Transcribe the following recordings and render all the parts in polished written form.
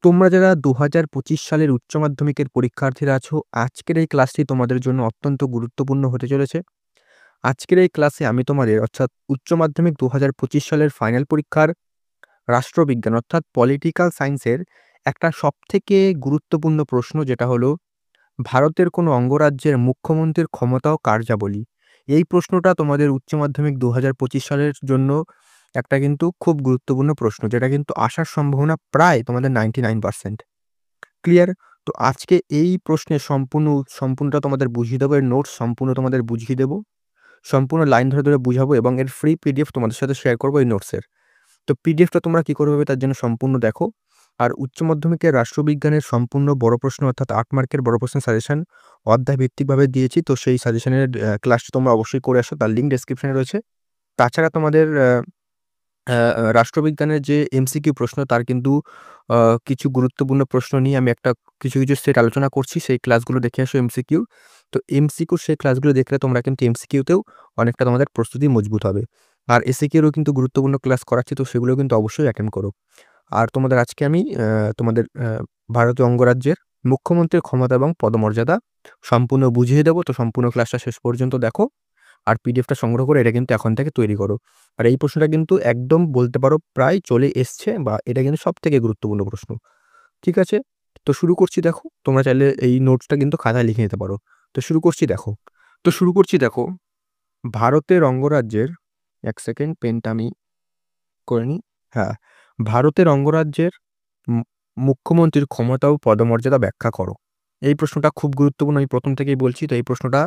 তোমরা যারা ২০২৫ সালের উচ্চ মাধ্যমিকের পরীক্ষার্থীরা আছো, আজকের এই ক্লাসটি তোমাদের জন্য অত্যন্ত গুরুত্বপূর্ণ হতে চলেছে। আজকের এই ক্লাসে আমি তোমাদের অর্থাৎ উচ্চ মাধ্যমিক ২০২৫ সালের ফাইনাল পরীক্ষার রাষ্ট্রবিজ্ঞান অর্থাৎ পলিটিক্যাল সায়েন্সের একটা সবথেকে গুরুত্বপূর্ণ প্রশ্ন যেটা হলো ভারতের কোনো অঙ্গরাজ্যের মুখ্যমন্ত্রীর ক্ষমতা ও কার্যাবলী। এই প্রশ্নটা তোমাদের উচ্চ মাধ্যমিক ২০২৫ সালের জন্য একটা কিন্তু খুব গুরুত্বপূর্ণ প্রশ্ন যেটা কিন্তু আসার সম্ভাবনা প্রায় তোমাদের 99%। ক্লিয়ার? তো আজকে এই প্রশ্নের সম্পূর্ণটা তোমাদের বুঝিয়ে দেবো। এর নোটস সম্পূর্ণ তোমাদের বুঝিয়ে দেবো। সম্পূর্ণ লাইন ধরে, ধরে বুঝাবো এবং এর ফ্রি পিডিএফ তোমাদের সাথে শেয়ার করবো এই নোটসের। তো পিডিএফটা তোমরা কি করে পাবে তার জন্য সম্পূর্ণ দেখো। আর উচ্চ মাধ্যমিকের রাষ্ট্রবিজ্ঞানের সম্পূর্ণ বড় প্রশ্ন অর্থাৎ ৮ মার্কের বড় প্রশ্নের সাজেশন অধ্যায় ভিত্তিকভাবে দিয়েছি। তো সেই সাজেশনের ক্লাসটি তোমরা অবশ্যই করে আসো। তার লিঙ্ক ডেসক্রিপশনে রয়েছে। তাছাড়া তোমাদের রাষ্ট্রবিজ্ঞানের যে এমসিকিউ প্রশ্ন তার কিন্তু আ কিছু গুরুত্বপূর্ণ প্রশ্ন নিয়ে আমি কিছু সেট আলোচনা করছি। সেই ক্লাসগুলো দেখে আসো এমসিকিউ। তো এমসিকিউর সেই ক্লাসগুলো দেখলে তোমরা কিন্তু এমসিকিউতেও অনেকটা তোমাদের প্রস্তুতি মজবুত হবে। আর এসিকিউরও কিন্তু গুরুত্বপূর্ণ ক্লাস করাচ্ছি, তো সেগুলোও কিন্তু অবশ্যই অ্যাটেন্ড করো। আর তোমাদের আজকে আমি তোমাদের ভারতীয় অঙ্গরাজ্যের মুখ্যমন্ত্রীর ক্ষমতা এবং পদমর্যাদা সম্পূর্ণ বুঝিয়ে দেবো। তো সম্পূর্ণ ক্লাসটা শেষ পর্যন্ত দেখো। আর পিডিএফটা সংগ্রহ করে এটা কিন্তু এখন থেকে তৈরি করো। আর এই প্রশ্নটা কিন্তু একদম বলতে পারো প্রায় চলে এসছে বা এটা কিন্তু সবথেকে গুরুত্বপূর্ণ প্রশ্ন। ঠিক আছে? তো শুরু করছি দেখো। তোমরা চাইলে এই নোটসটা কিন্তু খাতায় লিখে নিতে পারো। তো শুরু করছি দেখো। ভারতের অঙ্গরাজ্যের ১ সেকেন্ড পেনটা আমি করে নিই। হ্যাঁ, ভারতের অঙ্গরাজ্যের মু মুখ্যমন্ত্রীর ক্ষমতা ও পদমর্যাদা ব্যাখ্যা করো। এই প্রশ্নটা খুব গুরুত্বপূর্ণ। আমি ১ম থেকেই বলছি। তো এই প্রশ্নটা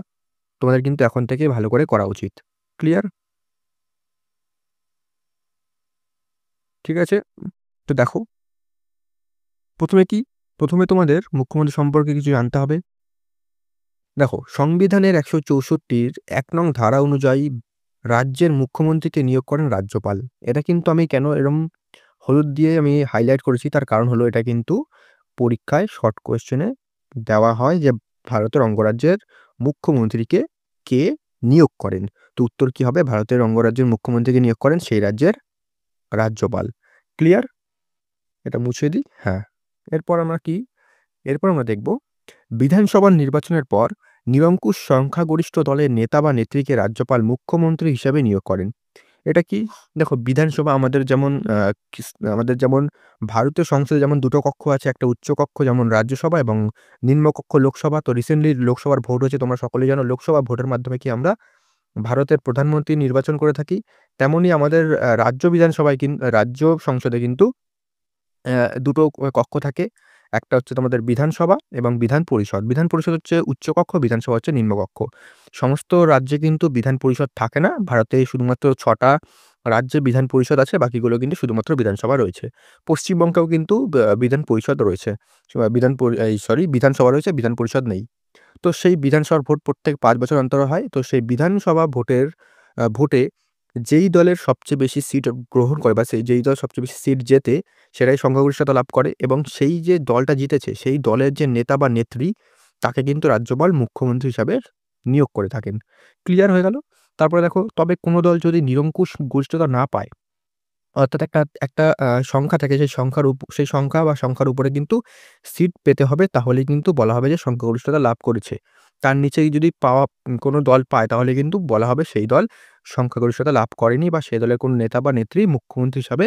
তোমাদের কিন্তু এখন থেকেই ভালো করে করা উচিত। ক্লিয়ার? ঠিক আছে? তো দেখো, ১ম এ কি? ১ম এ তোমাদের মুখ্যমন্ত্রী সম্পর্কে কিছু জানতে হবে। দেখো, সংবিধানের ১৬৪ র ১ নং ধারা অনুযায়ী রাজ্যের মুখ্যমন্ত্রীকে নিয়োগ করেন রাজ্যপাল। এটা কিন্তু আমি কেন এরম হলুদ দিয়ে আমি হাইলাইট করেছি তার কারণ হলো এটা কিন্তু পরীক্ষায় শর্ট কোয়েশ্চেনে দেওয়া হয় যে ভারতের অঙ্গরাজ্যের মুখ্যমন্ত্রীকে কে নিয়োগ করেন? তো উত্তর কি হবে? ভারতের অঙ্গরাজ্যের মুখ্যমন্ত্রীকে নিয়োগ করেন সেই রাজ্যের রাজ্যপাল। ক্লিয়ার? এটা মুছে দিই। হ্যাঁ। এরপর আমরা কি? এরপর আমরা দেখব বিধানসভা নির্বাচনের পর নিরঙ্কুশ সংখ্যাগরিষ্ঠ দলের নেতা বা নেত্রীকে রাজ্যপাল মুখ্যমন্ত্রী হিসাবে নিয়োগ করেন। এটা কি? দেখো, বিধানসভা আমাদের যেমন ভারতীয় সংসদে যেমন ২ টো কক্ষ আছে। একটা উচ্চ কক্ষ যেমন রাজ্যসভা এবং নিম্নকক্ষ লোকসভা। তো রিসেন্টলি লোকসভার ভোট হয়েছে। তোমরা সকলেই জানো লোকসভা ভোটের মাধ্যমে কি আমরা ভারতের প্রধানমন্ত্রী নির্বাচন করে থাকি। তেমনই আমাদের রাজ্য সংসদে কিন্তু ২ টো কক্ষ থাকে। একটা হচ্ছে তোমাদের বিধানসভা এবং বিধান পরিষদ। বিধান পরিষদ হচ্ছে উচ্চ কক্ষ, বিধানসভা হচ্ছে নিম্নকক্ষ। সমস্ত রাজ্যে কিন্তু বিধান পরিষদ থাকে না। ভারতে শুধুমাত্র ৬ টা রাজ্যে বিধান পরিষদ আছে, বাকিগুলো কিন্তু শুধুমাত্র বিধানসভা রয়েছে। পশ্চিমবঙ্গেও কিন্তু বিধান পরিষদ রয়েছে। বিধানসভা রয়েছে, বিধান পরিষদ নেই। তো সেই বিধানসভার ভোট প্রত্যেক ৫ বছর অন্তর হয়। তো সেই বিধানসভা ভোটে যেই দলের সবচেয়ে বেশি সিট গ্রহণ করে বা যেই দল সবচেয়ে বেশি সিট জেতে সেটাই সংখ্যাগরিষ্ঠতা লাভ করে এবং সেই যে দলটা জিতেছে সেই দলের যে নেতা বা নেত্রী তাকে কিন্তু রাজ্যপাল মুখ্যমন্ত্রী হিসাবে নিয়োগ করে থাকেন। ক্লিয়ার হয়ে গেল? তারপরে দেখো, তবে কোনো দল যদি নিরঙ্কুশ গরিষ্ঠতা না পায় অর্থাৎ একটা একটা সংখ্যা থাকে সেই সংখ্যা বা সংখ্যার উপরে কিন্তু সিট পেতে হবে তাহলেই কিন্তু বলা হবে যে সংখ্যাগরিষ্ঠতা লাভ করেছে। তার নিচেই যদি কোনো দল পায় তাহলে কিন্তু বলা হবে সেই দল সংখ্যাগরিষ্ঠতা লাভ করেনি বা সেই দলের কোনো নেতা বা নেত্রী মুখ্যমন্ত্রী হিসাবে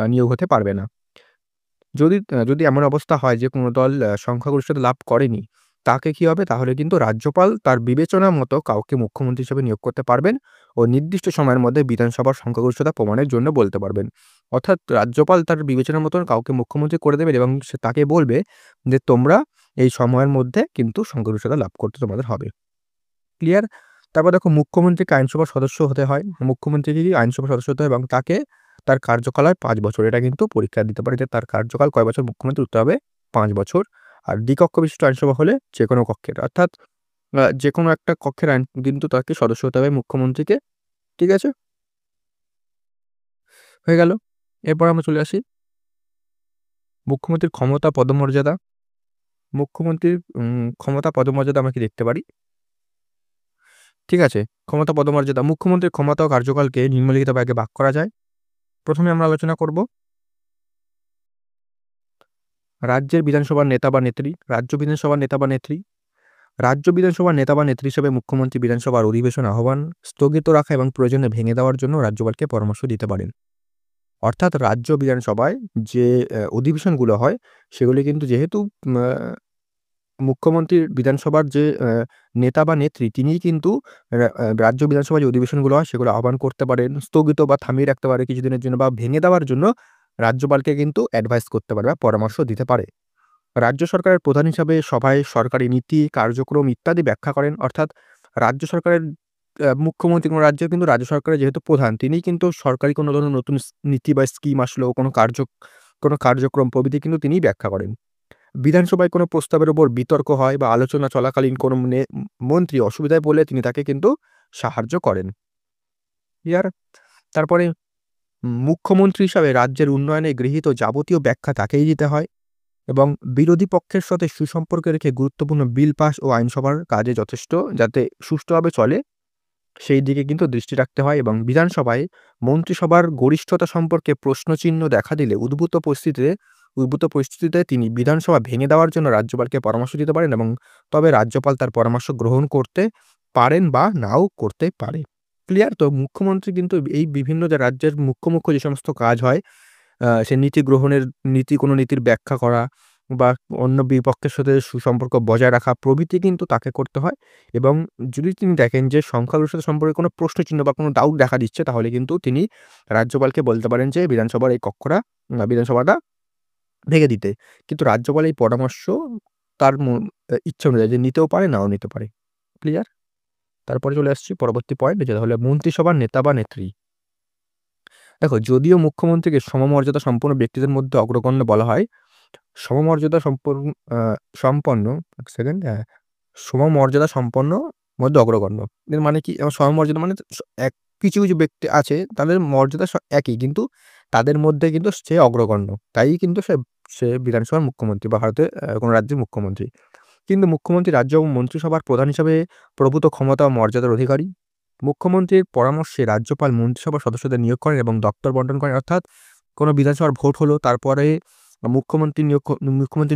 নিয়োগ হতে পারবে না। যদি এমন অবস্থা হয় যে কোনো দল সংখ্যাগরিষ্ঠতা লাভ করেনি, তাকে কি হবে? তাহলে কিন্তু রাজ্যপাল তার বিবেচনা মতো কাউকে মুখ্যমন্ত্রী হিসেবে নিয়োগ করতে পারবেন ও নির্দিষ্ট সময়ের মধ্যে বিধানসভার সংখ্যাগরিষ্ঠতা প্রমাণের জন্য বলতে পারবেন। অর্থাৎ রাজ্যপাল তার বিবেচনার মতন কাউকে মুখ্যমন্ত্রী করে দেবেন এবং সে তাকে বলবে যে, "তোমরা এই সময়ের মধ্যে কিন্তু সংখ্যাগরিষ্ঠতা লাভ করতে তোমাদের হবে।" ক্লিয়ার? তারপর দেখো, মুখ্যমন্ত্রীকে আইনসভার সদস্য হতে হয়। মুখ্যমন্ত্রীকে আইনসভার সদস্য হতে হয় এবং তার কার্যকাল ৫ বছর। এটা কিন্তু পরীক্ষায় দিতে পারে যে তার কার্যকাল কয় বছর মুখ্যমন্ত্রী? উত্তর হবে ৫ বছর। আর দ্বিকক্ষ বিশিষ্ট আইনসভা হলে যেকোনো কক্ষের অর্থাৎ যেকোনো একটা কক্ষের কিন্তু তাকে সদস্য হতে হবে মুখ্যমন্ত্রীকে। ঠিক আছে? হয়ে গেল। এরপর আমরা চলে আসি মুখ্যমন্ত্রীর ক্ষমতা পদমর্যাদা। মুখ্যমন্ত্রীর ক্ষমতা পদমর্যাদা আমরা কি দেখতে পারি? ঠিক আছে? ক্ষমতা পদমর্যাদা। মুখ্যমন্ত্রীর ক্ষমতা ও কার্যকালকে নিম্নলিখিত ভাগে ভাগ করা যায়। ১ম এ আমরা আলোচনা করব রাজ্যের বিধানসভার নেতা বা নেত্রী, রাজ্য বিধানসভার নেতা বা নেত্রী। রাজ্য বিধানসভার নেতা বা নেত্রী হিসেবে মুখ্যমন্ত্রী বিধানসভার অধিবেশন আহ্বান, স্থগিত রাখা এবং প্রয়োজনে ভেঙে দেওয়ার জন্য রাজ্যপালকে পরামর্শ দিতে পারেন। অর্থাৎ রাজ্য বিধানসভায় যে অধিবেশনগুলো হয় সেগুলি কিন্তু যেহেতু আ মুখ্যমন্ত্রীর বিধানসভার যে নেতা বা নেত্রী তিনিই কিন্তু রাজ্য বিধানসভার যে অধিবেশনগুলো হয় সেগুলো আহ্বান করতে পারেন, স্থগিত বা থামিয়ে রাখতে পারে কিছুদিনের জন্য বা ভেঙে দেওয়ার জন্য রাজ্যপালকে কিন্তু অ্যাডভাইস করতে পারে বা পরামর্শ দিতে পারে। রাজ্য সরকারের প্রধান হিসাবে সভায় সরকারি নীতি, কার্যক্রম ইত্যাদি ব্যাখ্যা করেন। অর্থাৎ রাজ্য সরকারের মুখ্যমন্ত্রী কোনো রাজ্যের কিন্তু রাজ্য সরকারের যেহেতু প্রধান তিনিই কিন্তু সরকারি কোনো ধরনের নতুন নীতি বা স্কিম আসলো, কোনো কার্যক্রম প্রভৃতি কিন্তু তিনিই ব্যাখ্যা করেন। বিধানসভায় কোনো প্রস্তাবের উপর বিতর্ক হয় বা আলোচনা চলাকালীন কোনো মন্ত্রী অসুবিধায় পড়লে তিনি তাকে কিন্তু সাহায্য করেন। ক্লিয়ার? তারপরে মুখ্যমন্ত্রী হিসাবে রাজ্যের উন্নয়নে গৃহীত যাবতীয় ব্যাখ্যা তাকেই দিতে হয় এবং বিরোধী পক্ষের সাথে সুসম্পর্ক রেখে গুরুত্বপূর্ণ বিল পাস ও আইনসভার কাজে যথেষ্ট যাতে সুষ্ঠুভাবে চলে সেই দিকে কিন্তু দৃষ্টি রাখতে হয় এবং বিধানসভায় মন্ত্রিসভার গরিষ্ঠতা সম্পর্কে প্রশ্নচিহ্ন দেখা দিলে উদ্ভূত পরিস্থিতিতে তিনি বিধানসভা ভেঙে দেওয়ার জন্য রাজ্যপালকে পরামর্শ দিতে পারেন এবং তবে রাজ্যপাল তার পরামর্শ গ্রহণ করতে পারেন বা নাও করতে পারে। ক্লিয়ার? তো মুখ্যমন্ত্রী কিন্তু এই বিভিন্ন যে রাজ্যের মুখ্য যে সমস্ত কাজ হয় সে নীতি গ্রহণের কোনো নীতির ব্যাখ্যা করা বা অন্য বিপক্ষের সাথে সুসম্পর্ক বজায় রাখা প্রভৃতি কিন্তু তাকে করতে হয় এবং যদি তিনি দেখেন যে সংখ্যাগরিষ্ঠতা সম্পর্কে কোনো প্রশ্নচিহ্ন বা কোনো ডাউট দেখা দিচ্ছে তাহলে কিন্তু তিনি রাজ্যপালকে বলতে পারেন যে বিধানসভার এই বিধানসভাটা ভেঙে দিতে। কিন্তু রাজ্যপাল এই পরামর্শ তার ইচ্ছা অনুযায়ী যে নিতেও পারে, নাও নিতে পারে। ক্লিয়ার? তারপরে চলে আসছি পরবর্তী পয়েন্ট যেটা হলো মন্ত্রিসভার নেতা বা নেত্রী। দেখো যদিও মুখ্যমন্ত্রীকে সমমর্যাদা সম্পন্ন ব্যক্তিদের মধ্যে অগ্রগণ্য বলা হয়, সমমর্যাদা সম্পন্ন আ সম্পন্ন এক সেকেন্ড সমমর্যাদা সম্পন্ন মধ্যে অগ্রগণ্য। এর মানে কি? সমমর্যাদা মানে কিছু ব্যক্তি আছে তাদের মর্যাদা একই কিন্তু তাদের মধ্যে কিন্তু সে অগ্রগণ্য। তাই কিন্তু সে বিধানসভার মুখ্যমন্ত্রী বা ভারতের কোনো রাজ্যের মুখ্যমন্ত্রী। কিন্তু মুখ্যমন্ত্রী রাজ্য এবং মন্ত্রিসভার প্রধান হিসাবে প্রভূত ক্ষমতা ও মর্যাদার অধিকারী। মুখ্যমন্ত্রীর পরামর্শে রাজ্যপাল মন্ত্রিসভার সদস্যদের নিয়োগ করেন এবং দপ্তর বন্টন করেন। অর্থাৎ কোনো বিধানসভার ভোট হলো তারপরে মুখ্যমন্ত্রী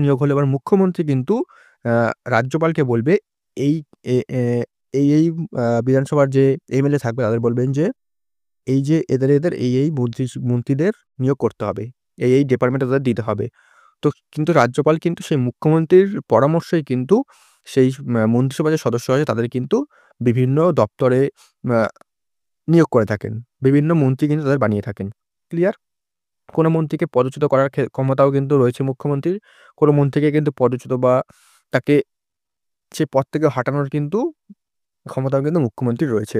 নিয়োগ হলো এবার মুখ্যমন্ত্রী কিন্তু আ রাজ্যপালকে বলবে এই এ এ এই বিধানসভার যে এমএলএ থাকবে তাদের বলবেন যে এই যে এদের এই মন্ত্রীদের নিয়োগ করতে হবে। এই ডিপার্টমেন্টে তাদের দিতে হবে। তো কিন্তু রাজ্যপাল কিন্তু সেই মুখ্যমন্ত্রীর পরামর্শেই কিন্তু সেই মন্ত্রিসভার যে সদস্য আছে তাদের কিন্তু বিভিন্ন দপ্তরে আ নিয়োগ করে থাকেন। বিভিন্ন মন্ত্রী কিন্তু তাদের বানিয়ে থাকেন। ক্লিয়ার? কোনো মন্ত্রীকে পদচ্যুত করার ক্ষমতাও কিন্তু রয়েছে মুখ্যমন্ত্রীর। কোনো মন্ত্রীকে কিন্তু পদচ্যুত বা তাকে সে পদ থেকে হটানোর কিন্তু ক্ষমতাও কিন্তু মুখ্যমন্ত্রীর রয়েছে।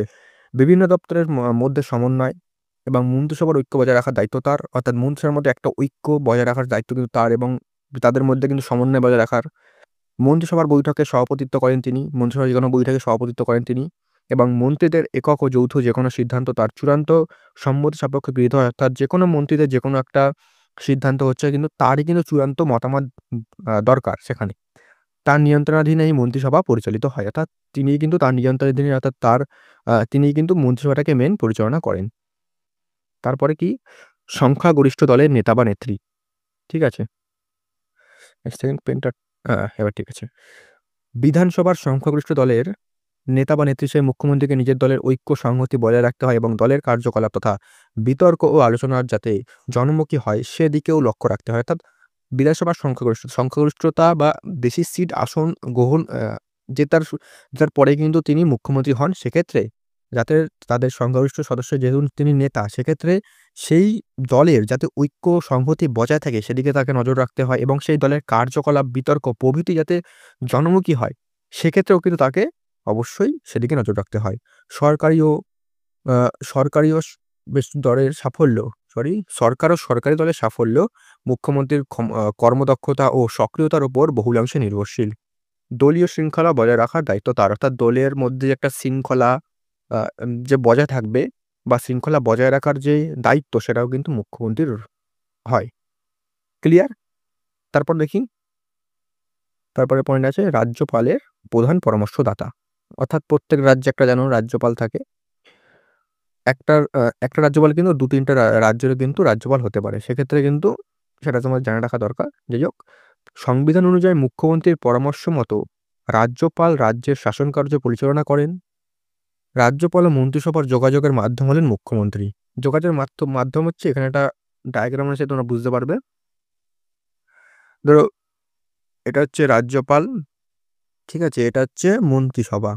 বিভিন্ন দপ্তরের মধ্যে সমন্বয় এবং মন্ত্রিসভার ঐক্য বজায় রাখার দায়িত্ব তার। অর্থাৎ মন্ত্রিসভার মধ্যে একটা ঐক্য বজায় রাখার দায়িত্ব কিন্তু তার এবং তাদের মধ্যে কিন্তু সমন্বয় বজায় রাখার। মন্ত্রিসভার বৈঠকে সভাপতিত্ব করেন তিনি। মন্ত্রিসভার যেকোনো বৈঠকে সভাপতিত্ব করেন তিনি এবং মন্ত্রীদের একক ও যৌথ যেকোনো সিদ্ধান্ত তার চূড়ান্ত সম্মতি সাপেক্ষে গৃহীত হয়। অর্থাৎ যেকোনো মন্ত্রীদের যেকোনো একটা সিদ্ধান্ত হচ্ছে কিন্তু তারই কিন্তু চূড়ান্ত মতামত দরকার সেখানে। তার নিয়ন্ত্রণাধীন এই মন্ত্রিসভা পরিচালিত হয়। অর্থাৎ তিনিই কিন্তু তার নিয়ন্ত্রণাধীন অর্থাৎ তিনিই কিন্তু মন্ত্রিসভাটাকে পরিচালনা করেন। তারপরে কি? সংখ্যাগরিষ্ঠ দলের নেতা বা নেত্রী। ঠিক আছে? এক সেকেন্ড পেনটা এবার ঠিক আছে। বিধানসভার সংখ্যাগরিষ্ঠ দলের নেতা বা নেত্রী হিসেবে মুখ্যমন্ত্রীকে নিজের দলের ঐক্য সংহতি বজায় রাখতে হয় এবং দলের কার্যকলাপ তথা বিতর্ক ও আলোচনার যাতে জনমুখী হয় সেদিকেও লক্ষ্য রাখতে হয়। অর্থাৎ বিধানসভার সংখ্যাগরিষ্ঠতা বা বেশি সিট আসন গ্রহণ জেতার পরে কিন্তু তিনি মুখ্যমন্ত্রী হন। সেক্ষেত্রে যাতে তাদের সংখ্যাগরিষ্ঠ সদস্য যেহেতু তিনি নেতা সেক্ষেত্রে সেই দলের যাতে ঐক্য সংহতি বজায় থাকে সেদিকে তাকে নজর রাখতে হয় এবং সেই দলের কার্যকলাপ, বিতর্ক প্রভৃতি যাতে জনমুখী হয় সেক্ষেত্রেও কিন্তু তাকে অবশ্যই সেদিকে নজর রাখতে হয়। সরকারি ও আ সরকারি ও বেশ দলের সাফল্য সরকার ও সরকারি দলের সাফল্য মুখ্যমন্ত্রীর কর্মদক্ষতা ও সক্রিয়তার উপর বহুলাংশে নির্ভরশীল। দলীয় শৃঙ্খলা বজায় রাখার দায়িত্ব তার। অর্থাৎ দলের মধ্যে যে একটা শৃঙ্খলা যে বজায় থাকবে বা শৃঙ্খলা বজায় রাখার যে দায়িত্ব সেটাও কিন্তু মুখ্যমন্ত্রীর হয়। ক্লিয়ার? তারপর দেখি তারপরের পয়েন্ট আছে রাজ্যপালের প্রধান পরামর্শদাতা। অর্থাৎ প্রত্যেক রাজ্যে একটা যেন রাজ্যপাল থাকে। একটা রাজ্যপাল কিন্তু ২-৩ টা রাজ্যেরও কিন্তু রাজ্যপাল হতে পারে। সেক্ষেত্রে কিন্তু সেটা তোমার জেনে রাখা দরকার। যাই হোক, সংবিধান অনুযায়ী মুখ্যমন্ত্রীর পরামর্শ মতো রাজ্যপাল রাজ্যের শাসন কার্য পরিচালনা করেন। রাজ্যপাল ও মন্ত্রিসভার যোগাযোগের মাধ্যম হলেন মুখ্যমন্ত্রী। যোগাযোগের মাধ্যম হচ্ছে, এখানে একটা ডায়াগ্রাম আছে, তোমরা বুঝতে পারবে। ধরো এটা হচ্ছে রাজ্যপাল, ঠিক আছে, এটা হচ্ছে মন্ত্রিসভা,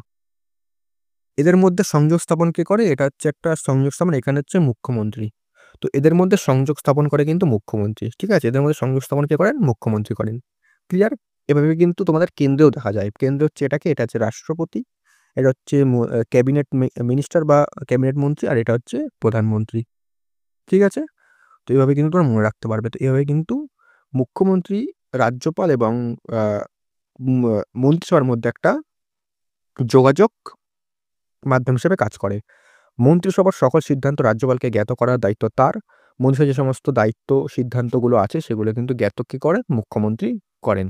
এদের মধ্যে সংযোগ স্থাপন কে করে? এটা হচ্ছে একটা সংযোগ স্থাপন, এখানে হচ্ছে মুখ্যমন্ত্রী। তো এদের মধ্যে সংযোগ স্থাপন করে কিন্তু মুখ্যমন্ত্রী, ঠিক আছে, এদের মধ্যে সংযোগ স্থাপন কে করেন? মুখ্যমন্ত্রী করেন। ক্লিয়ার? এভাবে কিন্তু তোমাদের কেন্দ্রেও দেখা যায়। কেন্দ্র হচ্ছে এটাকে, এটা হচ্ছে রাষ্ট্রপতি, এটা হচ্ছে ক্যাবিনেট মিনিস্টার বা ক্যাবিনেট মন্ত্রী, আর এটা হচ্ছে প্রধানমন্ত্রী, ঠিক আছে। তো এইভাবে কিন্তু তোমরা মনে রাখতে পারবে। তো এইভাবে কিন্তু মুখ্যমন্ত্রী, রাজ্যপাল এবং মন্ত্রিসভার মধ্যে একটা যোগাযোগ মাধ্যম হিসেবে কাজ করে। মন্ত্রিসভার সকল সিদ্ধান্ত রাজ্যপালকে জ্ঞাত করার দায়িত্ব তার। মন্ত্রিসভার যে সমস্ত দায়িত্ব সিদ্ধান্তগুলো আছে সেগুলো কিন্তু জ্ঞাত কি করেন? মুখ্যমন্ত্রী করেন।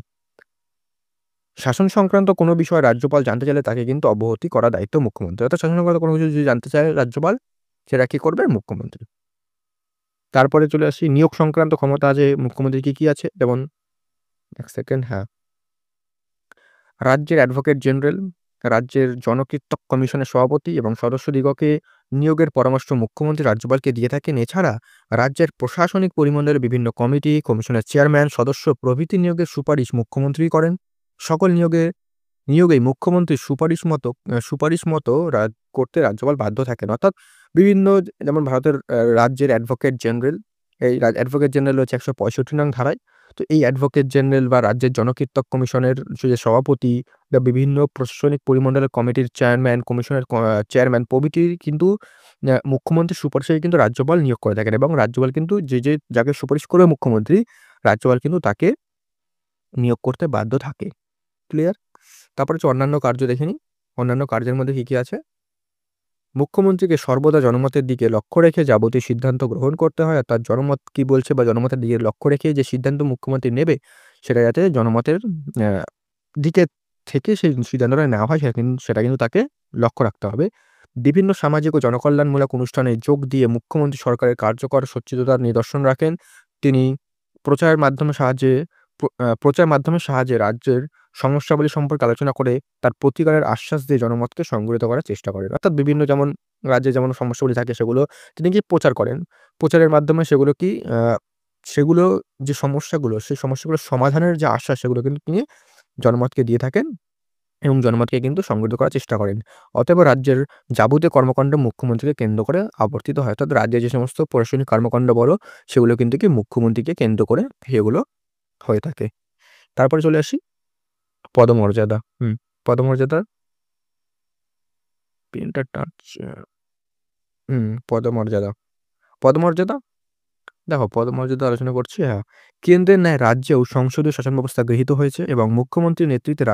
শাসন সংক্রান্ত কোনো বিষয় রাজ্যপাল জানতে চাইলে তাকে কিন্তু অবহিত করার দায়িত্ব মুখ্যমন্ত্রী। অর্থাৎ শাসন সংক্রান্ত কোনো কিছু যদি জানতে চায় রাজ্যপাল, সেটা কি করবে? মুখ্যমন্ত্রী। তারপরে চলে আসি নিয়োগ সংক্রান্ত ক্ষমতা আছে মুখ্যমন্ত্রীর কি আছে? যেমন, এক সেকেন্ড, হ্যাঁ, রাজ্যের অ্যাডভোকেট জেনারেল, রাজ্যের জনকীর্তক কমিশনের সভাপতি এবং সদস্যদিগকে নিয়োগের পরামর্শ মুখ্যমন্ত্রী রাজ্যপালকে দিয়ে থাকেন। এছাড়া রাজ্যের প্রশাসনিক পরিমণ্ডলের বিভিন্ন কমিটি, কমিশনের চেয়ারম্যান, সদস্য প্রভৃতি নিয়োগের সুপারিশ মুখ্যমন্ত্রী করেন। সকল নিয়োগেই মুখ্যমন্ত্রীর সুপারিশ মতো করতে রাজ্যপাল বাধ্য থাকেন। অর্থাৎ বিভিন্ন, যেমন ভারতের রাজ্যের অ্যাডভোকেট জেনারেল, এই অ্যাডভোকেট জেনারেল হচ্ছে ১৬৫ নং ধারায়। তো এই অ্যাডভোকেট জেনারেল বা রাজ্যের জনকীর্তক কমিশনের যে সভাপতি বা বিভিন্ন প্রশাসনিক পরিমণ্ডলের কমিটির চেয়ারম্যান, কমিশনের চেয়ারম্যান প্রভৃতি কিন্তু মুখ্যমন্ত্রীর সুপারিশেই কিন্তু রাজ্যপাল নিয়োগ করে থাকেন, এবং রাজ্যপাল কিন্তু যাকে সুপারিশ করবে মুখ্যমন্ত্রী, রাজ্যপাল কিন্তু তাকে নিয়োগ করতে বাধ্য থাকে। ক্লিয়ার? তারপর হচ্ছে অন্যান্য কার্য দেখে নিই। অন্যান্য কার্যের মধ্যে কি আছে? মুখ্যমন্ত্রীকে সর্বদা জনমতের দিকে লক্ষ্য রেখে যাবতীয় সিদ্ধান্ত গ্রহণ করতে হয়। অর্থাৎ জনমত কি বলছে বা জনমতের দিকে লক্ষ্য রেখে যে সিদ্ধান্ত মুখ্যমন্ত্রী নেবে, সেটা যাতে জনমতের আ দিকে থেকে সেই সিদ্ধান্তটা নেওয়া হয়, সেটা কিন্তু তাকে লক্ষ্য রাখতে হবে। বিভিন্ন সামাজিক ও জনকল্যাণমূলক অনুষ্ঠানে যোগ দিয়ে মুখ্যমন্ত্রী সরকারের কার্যকর সচ্চিদতার নিদর্শন রাখেন। তিনি প্রচার মাধ্যমের সাহায্যে রাজ্যের সমস্যাবলী সম্পর্কে আলোচনা করে তার প্রতিকারের আশ্বাস দিয়ে জনমতকে সংগঠিত করার চেষ্টা করেন। অর্থাৎ বিভিন্ন, যেমন রাজ্যে যেমন সমস্যাগুলি থাকে সেগুলো তিনি কি প্রচার করেন। প্রচারের মাধ্যমে সেগুলো যে সমস্যাগুলো, সেই সমস্যাগুলো সমাধানের যে আশ্বাস, সেগুলো কিন্তু তিনি জনমতকে দিয়ে থাকেন এবং জনমতকে কিন্তু সংগঠিত করার চেষ্টা করেন। অতএব রাজ্যের যাবতীয় কর্মকাণ্ড মুখ্যমন্ত্রীকে কেন্দ্র করে আবর্তিত হয়। অর্থাৎ রাজ্যের যে সমস্ত প্রশাসনিক কর্মকাণ্ড বলো, সেগুলো কিন্তু কি মুখ্যমন্ত্রীকে কেন্দ্র করে সেগুলো হয়ে থাকে। তারপরে চলে আসি পদমর্যাদা। পদমর্যাদা, পেনটা টাচ, পদমর্যাদা। পদমর্যাদা, দেখো পদমর্যাদা আলোচনা করছি, হ্যাঁ। কেন্দ্রের ন্যায় রাজ্যেও সংসদীয় শাসন ব্যবস্থা গৃহীত হয়েছে এবং মুখ্যমন্ত্রীর নেতৃত্বে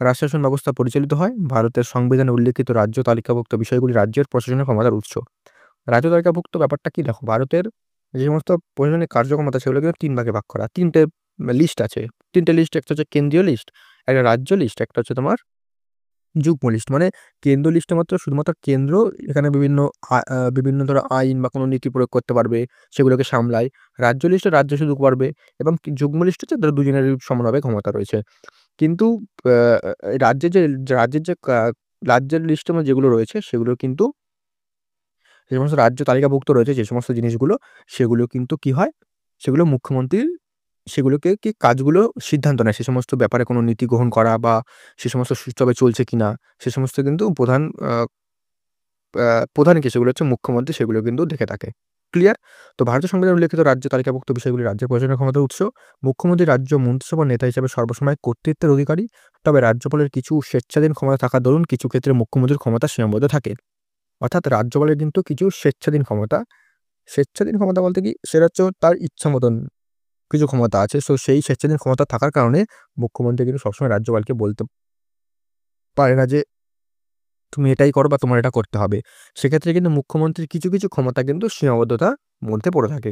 রাজশাসন ব্যবস্থা পরিচালিত হয়। ভারতের সংবিধানে উল্লেখিত রাজ্য তালিকাভুক্ত বিষয়গুলি রাজ্যের প্রশাসনিক ক্ষমতার উৎস। রাজ্য তালিকাভুক্ত ব্যাপারটা কি? দেখো, ভারতের যে সমস্ত প্রশাসনিক কার্যক্ষমতা সেগুলো কিন্তু ৩ ভাগে ভাগ করা। ৩ টে লিস্ট আছে। ৩ টে লিস্ট, একটা হচ্ছে কেন্দ্রীয় লিস্ট, একটা রাজ্য লিস্ট, একটা হচ্ছে তোমার যুগ্ম লিস্ট। মানে কেন্দ্র লিস্টে মাত্র শুধুমাত্র কেন্দ্র এখানে বিভিন্ন ধরো আইন বা কোনো নীতি প্রয়োগ করতে পারবে, সেগুলোকে সামলায়। রাজ্য লিস্টে রাজ্য শুধু পারবে, এবং যুগ্ম লিস্ট হচ্ছে তাদের দুজনেরই সমানভাবে ক্ষমতা রয়েছে। কিন্তু আ রাজ্যের যে রাজ্যের যে কা রাজ্যের লিস্টে যেগুলো রয়েছে সেগুলো কিন্তু, যে সমস্ত রাজ্য তালিকাভুক্ত রয়েছে যে সমস্ত জিনিসগুলো, সেগুলো কিন্তু কি হয়? সেগুলো মুখ্যমন্ত্রীর, সেগুলোকে কি কাজগুলো সিদ্ধান্ত নেয়। সে সমস্ত ব্যাপারে কোনো নীতি গ্রহণ করা বা সে সমস্ত সুষ্ঠুভাবে চলছে কিনা, সে সমস্ত কিন্তু আ আ প্রধান কি, সেগুলো হচ্ছে মুখ্যমন্ত্রী, সেগুলো কিন্তু দেখে থাকে। ক্লিয়ার? তো ভারতীয় সংবিধানে উল্লেখিত রাজ্য তালিকাভুক্ত বিষয়গুলি রাজ্যের প্রশাসনিক ক্ষমতার উৎস। মুখ্যমন্ত্রী রাজ্য মন্ত্রিসভার নেতা হিসেবে সর্বসময় কর্তৃত্বের অধিকারী। তবে রাজ্যপালের কিছু স্বেচ্ছাধীন ক্ষমতা থাকার দরুন কিছু ক্ষেত্রে মুখ্যমন্ত্রীর ক্ষমতা সীমাবদ্ধ থাকে। অর্থাৎ রাজ্যপালের কিন্তু কিছু স্বেচ্ছাধীন ক্ষমতা বলতে কি, সেটা হচ্ছে তার ইচ্ছা মতন কিছু ক্ষমতা আছে। সো সেই স্বেচ্ছাধীন ক্ষমতা থাকার কারণে মুখ্যমন্ত্রী কিন্তু সবসময় রাজ্যপালকে বলতে পারে না যে তুমি এটাই করো বা তোমার এটা করতে হবে। সেক্ষেত্রে কিন্তু মুখ্যমন্ত্রীর কিছু ক্ষমতা কিন্তু সীমাবদ্ধতার মধ্যে পড়ে থাকে।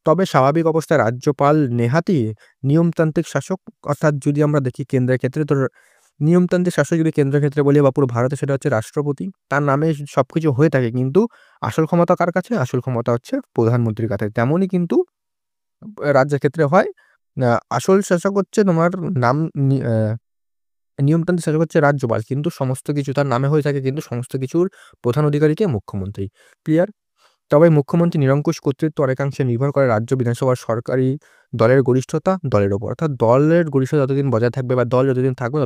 তবে স্বাভাবিক অবস্থায় রাজ্যপাল নেহাতই নিয়মতান্ত্রিক শাসক। অর্থাৎ যদি আমরা দেখি কেন্দ্রের ক্ষেত্রে, তো নিয়মতান্ত্রিক শাসক যদি কেন্দ্রের ক্ষেত্রে বলি বা পুরো ভারতে, সেটা হচ্ছে রাষ্ট্রপতি। তার নামে সবকিছু হয়ে থাকে, কিন্তু আসল ক্ষমতা কার কাছে? আসল ক্ষমতা হচ্ছে প্রধানমন্ত্রীর কাছে। তেমনই কিন্তু রাজ্যের ক্ষেত্রে হয়। আসল শাসক হচ্ছে তোমার নাম নি আ নিয়মতান্ত্রিক শাসক হচ্ছে রাজ্যপাল। কিন্তু সমস্ত কিছু তার নামে হয়ে থাকে, কিন্তু সমস্ত কিছুর প্রধান অধিকারী কে? মুখ্যমন্ত্রী। ক্লিয়ার? তবে মুখ্যমন্ত্রী নিরঙ্কুশ কর্তৃত্ব অনেকাংশে নির্ভর করে রাজ্য বিধানসভার সরকারি দলের গরিষ্ঠতা দলের ওপর। অর্থাৎ দলের গরিষ্ঠতা যতদিন বজায় থাকবে বা দল যতদিন থাকবে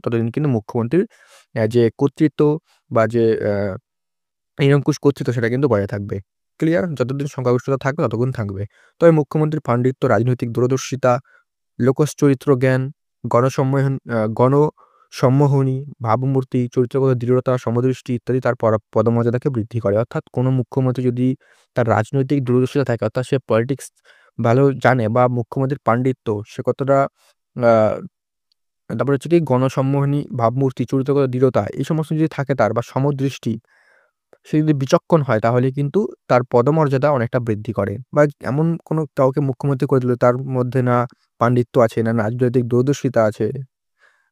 ততদিন কিন্তু মুখ্যমন্ত্রীর যে কর্তৃত্ব বা যে নিরঙ্কুশ কর্তৃত্ব সেটা কিন্তু বজায় থাকবে। ক্লিয়ার? যতদিন সংখ্যাগরিষ্ঠতা থাকবে ততক্ষণ থাকবে। তবে মুখ্যমন্ত্রীর পাণ্ডিত্য, রাজনৈতিক দূরদর্শিতা, লোকজ চরিত্র জ্ঞান, গণসম্মোহনী, ভাবমূর্তি, চরিত্রগত দৃঢ়তা, সমদৃষ্টি ইত্যাদি তার পদমর্যাদাকে বৃদ্ধি করে। অর্থাৎ কোনো মুখ্যমন্ত্রী যদি তার রাজনৈতিক দূরদর্শিতা থাকে, অর্থাৎ সে পলিটিক্স ভালো জানে বা মুখ্যমন্ত্রীর পাণ্ডিত্য সে কতটা আ তারপরে হচ্ছে কি গণসম্মোহনী, ভাবমূর্তি, চরিত্রগত দৃঢ়তা এই সমস্ত যদি থাকে তার বা সমদৃষ্টি, সে যদি বিচক্ষণ হয় তাহলে কিন্তু তার পদমর্যাদা অনেকটা বৃদ্ধি করে। বা এমন কোনো কাউকে মুখ্যমন্ত্রী করে দিল তার মধ্যে না পাণ্ডিত্য আছে, না রাজনৈতিক দূরদর্শিতা আছে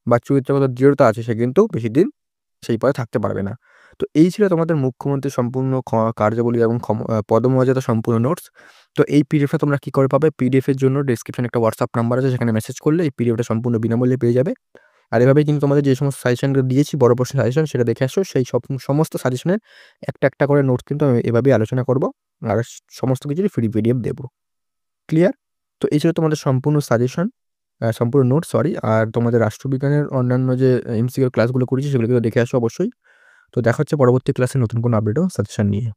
বা চরিত্রগত দৃঢ়তা আছে, সে কিন্তু বেশিদিন সেই পদে থাকতে পারবে না। তো এই ছিল তোমাদের মুখ্যমন্ত্রীর সম্পূর্ণ কার্যাবলী এবং পদমর্যাদা সম্পূর্ণ নোটস। তো এই পিডিএফটা তোমরা কি করে পাবে? পিডিএফ এর জন্য ডেসক্রিপশনে একটা WhatsApp নাম্বার আছে, সেখানে মেসেজ করলে এই পিডিএফটা সম্পূর্ণ বিনামূল্যে পেয়ে যাবে। আর এভাবেই কিন্তু তোমাদের যে সমস্ত সাজেশনগুলো দিয়েছি বড় প্রশ্নের সাজেশন সেটা দেখে আসো। সেই সমস্ত সাজেশনের একটা করে নোট কিন্তু আমি এভাবেই আলোচনা করব। আর সমস্ত কিছুরই ফ্রি পিডিএফ দেব। ক্লিয়ার? তো এই ছিল তোমাদের সম্পূর্ণ সাজেশন, সম্পূর্ণ নোট সরি। আর তোমাদের রাষ্ট্রবিজ্ঞানের অন্যান্য যে এমসিকিউ ক্লাসগুলো করেছি সেগুলো কিন্তু দেখে আসো অবশ্যই। তো দেখা হচ্ছে পরবর্তী ক্লাসে নতুন কোনো আপডেট ও সাজেশন নিয়ে।